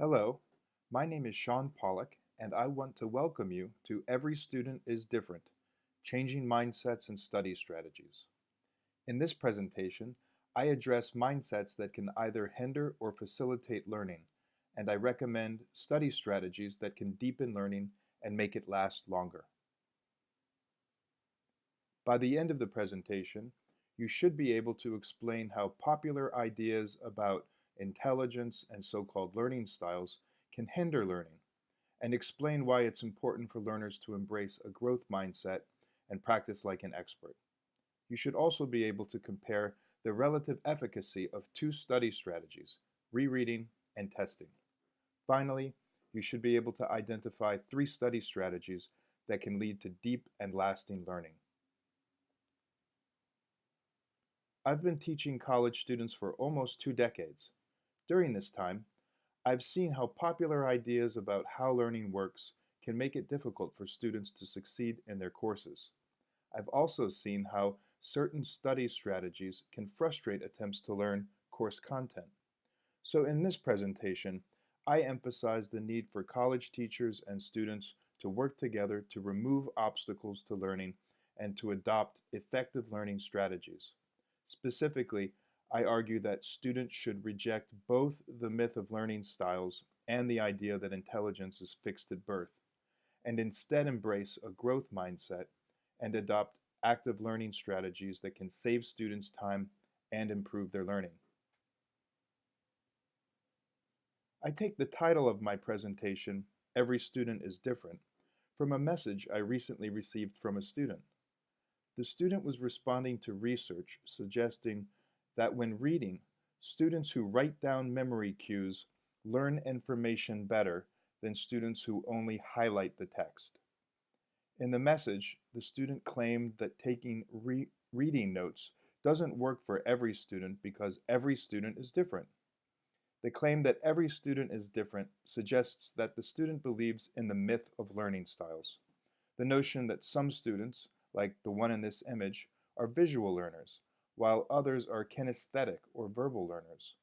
Hello, my name is Sean Pollock, and I want to welcome you to Every Student is Different, Changing Mindsets and Study Strategies. In this presentation, I address mindsets that can either hinder or facilitate learning, and I recommend study strategies that can deepen learning and make it last longer. By the end of the presentation, you should be able to explain how popular ideas about intelligence and so-called learning styles can hinder learning, and explain why it's important for learners to embrace a growth mindset and practice like an expert. You should also be able to compare the relative efficacy of two study strategies, rereading and testing. Finally, you should be able to identify three study strategies that can lead to deep and lasting learning. I've been teaching college students for almost 2 decades. During this time, I've seen how popular ideas about how learning works can make it difficult for students to succeed in their courses. I've also seen how certain study strategies can frustrate attempts to learn course content. So in this presentation, I emphasize the need for college teachers and students to work together to remove obstacles to learning and to adopt effective learning strategies. Specifically, I argue that students should reject both the myth of learning styles and the idea that intelligence is fixed at birth, and instead embrace a growth mindset and adopt active learning strategies that can save students time and improve their learning. I take the title of my presentation, Every Student is Different, from a message I recently received from a student. The student was responding to research suggesting that when reading, students who write down memory cues learn information better than students who only highlight the text. In the message, the student claimed that taking reading notes doesn't work for every student because every student is different. The claim that every student is different suggests that the student believes in the myth of learning styles. The notion that some students, like the one in this image, are visual learners, while others are kinesthetic or verbal learners.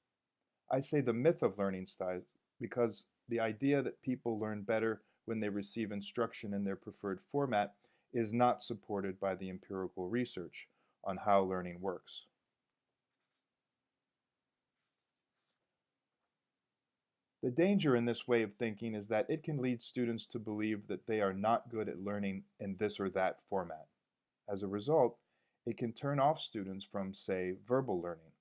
I say the myth of learning styles because the idea that people learn better when they receive instruction in their preferred format is not supported by the empirical research on how learning works. The danger in this way of thinking is that it can lead students to believe that they are not good at learning in this or that format. As a result, it can turn off students from, say, verbal learning,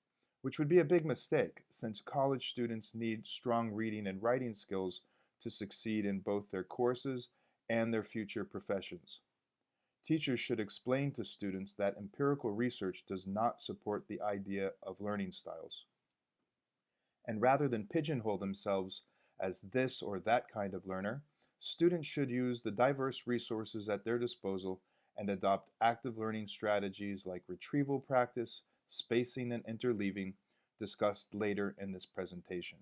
which would be a big mistake since college students need strong reading and writing skills to succeed in both their courses and their future professions. Teachers should explain to students that empirical research does not support the idea of learning styles. And rather than pigeonhole themselves as this or that kind of learner, students should use the diverse resources at their disposal and adopt active learning strategies like retrieval practice, spacing, and interleaving, discussed later in this presentation.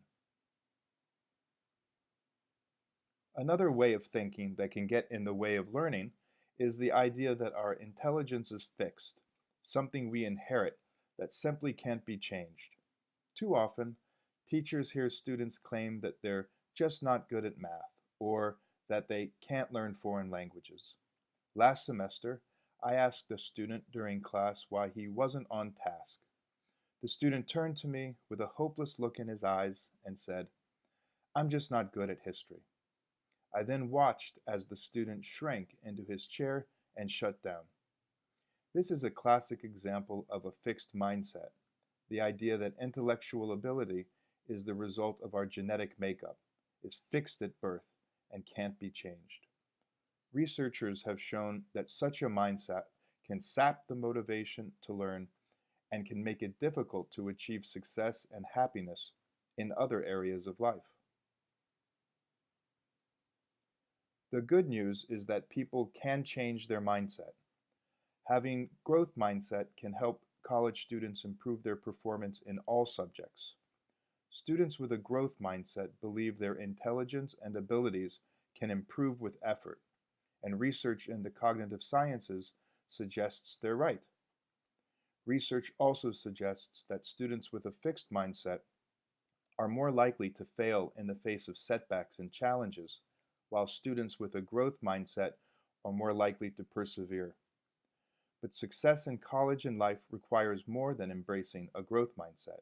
Another way of thinking that can get in the way of learning is the idea that our intelligence is fixed, something we inherit that simply can't be changed. Too often, teachers hear students claim that they're just not good at math or that they can't learn foreign languages. Last semester, I asked a student during class why he wasn't on task. The student turned to me with a hopeless look in his eyes and said, "I'm just not good at history." I then watched as the student shrank into his chair and shut down. This is a classic example of a fixed mindset, the idea that intellectual ability is the result of our genetic makeup, is fixed at birth, and can't be changed. Researchers have shown that such a mindset can sap the motivation to learn and can make it difficult to achieve success and happiness in other areas of life. The good news is that people can change their mindset. Having growth mindset can help college students improve their performance in all subjects. Students with a growth mindset believe their intelligence and abilities can improve with effort, and research in the cognitive sciences suggests they're right. Research also suggests that students with a fixed mindset are more likely to fail in the face of setbacks and challenges, while students with a growth mindset are more likely to persevere. But success in college and life requires more than embracing a growth mindset.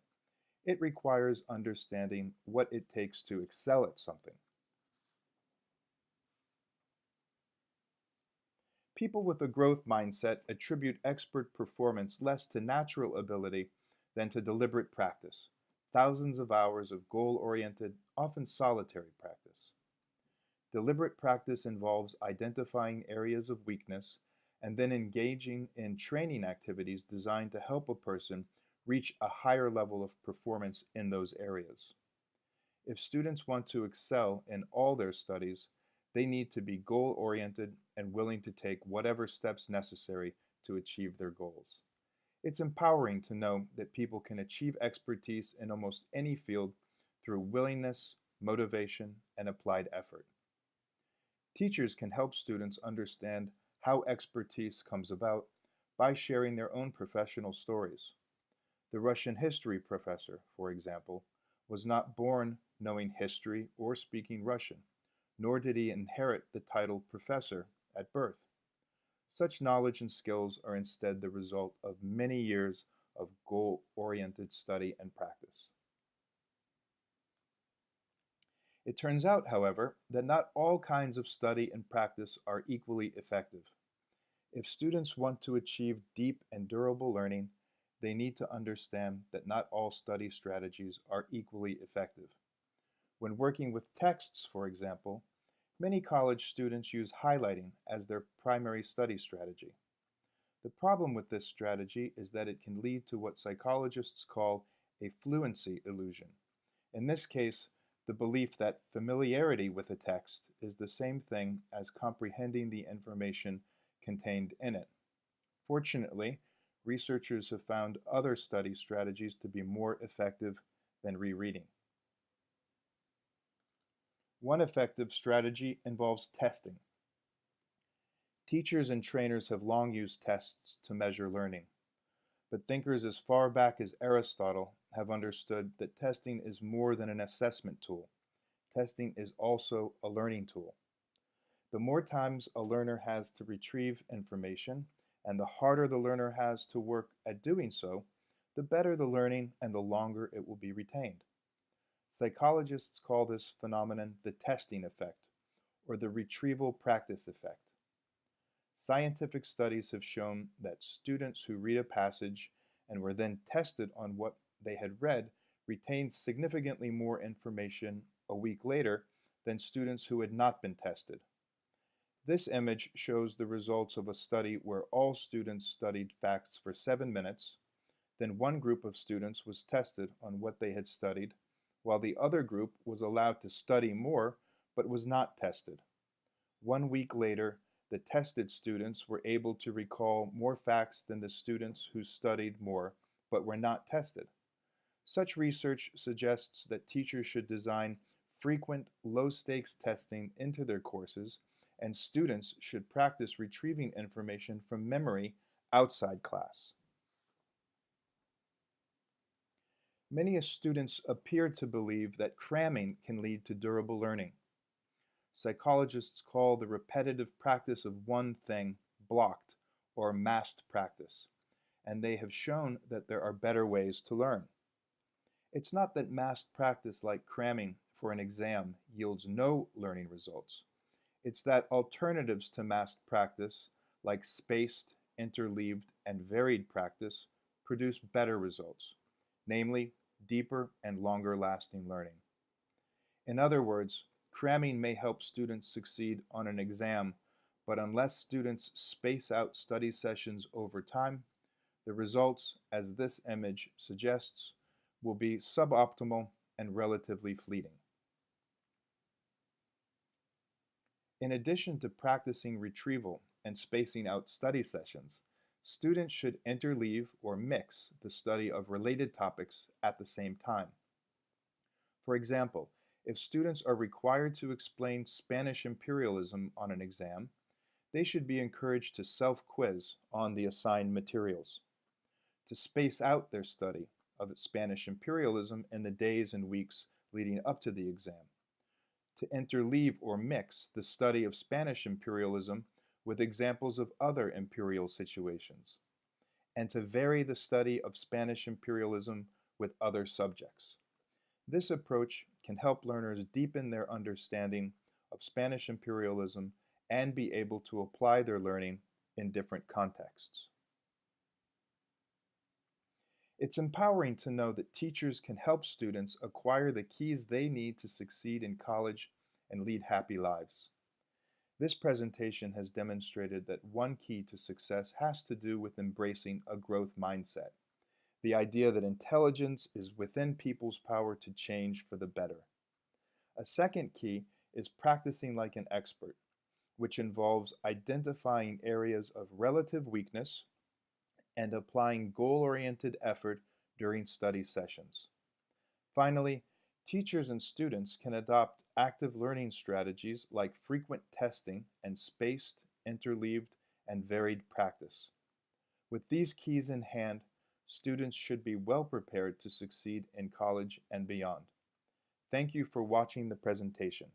It requires understanding what it takes to excel at something. People with a growth mindset attribute expert performance less to natural ability than to deliberate practice, thousands of hours of goal-oriented, often solitary practice. Deliberate practice involves identifying areas of weakness and then engaging in training activities designed to help a person reach a higher level of performance in those areas. If students want to excel in all their studies, they need to be goal-oriented and willing to take whatever steps necessary to achieve their goals. It's empowering to know that people can achieve expertise in almost any field through willingness, motivation, and applied effort. Teachers can help students understand how expertise comes about by sharing their own professional stories. The Russian history professor, for example, was not born knowing history or speaking Russian, nor did he inherit the title professor at birth. Such knowledge and skills are instead the result of many years of goal-oriented study and practice. It turns out, however, that not all kinds of study and practice are equally effective. If students want to achieve deep and durable learning, they need to understand that not all study strategies are equally effective. When working with texts, for example, many college students use highlighting as their primary study strategy. The problem with this strategy is that it can lead to what psychologists call a fluency illusion. In this case, the belief that familiarity with a text is the same thing as comprehending the information contained in it. Fortunately, researchers have found other study strategies to be more effective than rereading. One effective strategy involves testing. Teachers and trainers have long used tests to measure learning, but thinkers as far back as Aristotle have understood that testing is more than an assessment tool. Testing is also a learning tool. The more times a learner has to retrieve information, and the harder the learner has to work at doing so, the better the learning and the longer it will be retained. Psychologists call this phenomenon the testing effect, or the retrieval practice effect. Scientific studies have shown that students who read a passage and were then tested on what they had read retained significantly more information a week later than students who had not been tested. This image shows the results of a study where all students studied facts for 7 minutes, then one group of students was tested on what they had studied, while the other group was allowed to study more but was not tested. 1 week later, the tested students were able to recall more facts than the students who studied more but were not tested. Such research suggests that teachers should design frequent, low-stakes testing into their courses, and students should practice retrieving information from memory outside class. Many students appear to believe that cramming can lead to durable learning. Psychologists call the repetitive practice of one thing blocked or massed practice, and they have shown that there are better ways to learn. It's not that massed practice like cramming for an exam yields no learning results. It's that alternatives to massed practice, like spaced, interleaved, and varied practice, produce better results, namely deeper and longer lasting learning. In other words, cramming may help students succeed on an exam, but unless students space out study sessions over time, the results, as this image suggests, will be suboptimal and relatively fleeting. In addition to practicing retrieval and spacing out study sessions, students should interleave or mix the study of related topics at the same time. For example, if students are required to explain Spanish imperialism on an exam, they should be encouraged to self-quiz on the assigned materials. To space out their study, of Spanish imperialism in the days and weeks leading up to the exam, to interleave or mix the study of Spanish imperialism with examples of other imperial situations, and to vary the study of Spanish imperialism with other subjects. This approach can help learners deepen their understanding of Spanish imperialism and be able to apply their learning in different contexts. It's empowering to know that teachers can help students acquire the keys they need to succeed in college and lead happy lives. This presentation has demonstrated that one key to success has to do with embracing a growth mindset, the idea that intelligence is within people's power to change for the better. A second key is practicing like an expert, which involves identifying areas of relative weakness and applying goal-oriented effort during study sessions. Finally, teachers and students can adopt active learning strategies like frequent testing and spaced, interleaved, and varied practice. With these keys in hand, students should be well prepared to succeed in college and beyond. Thank you for watching the presentation.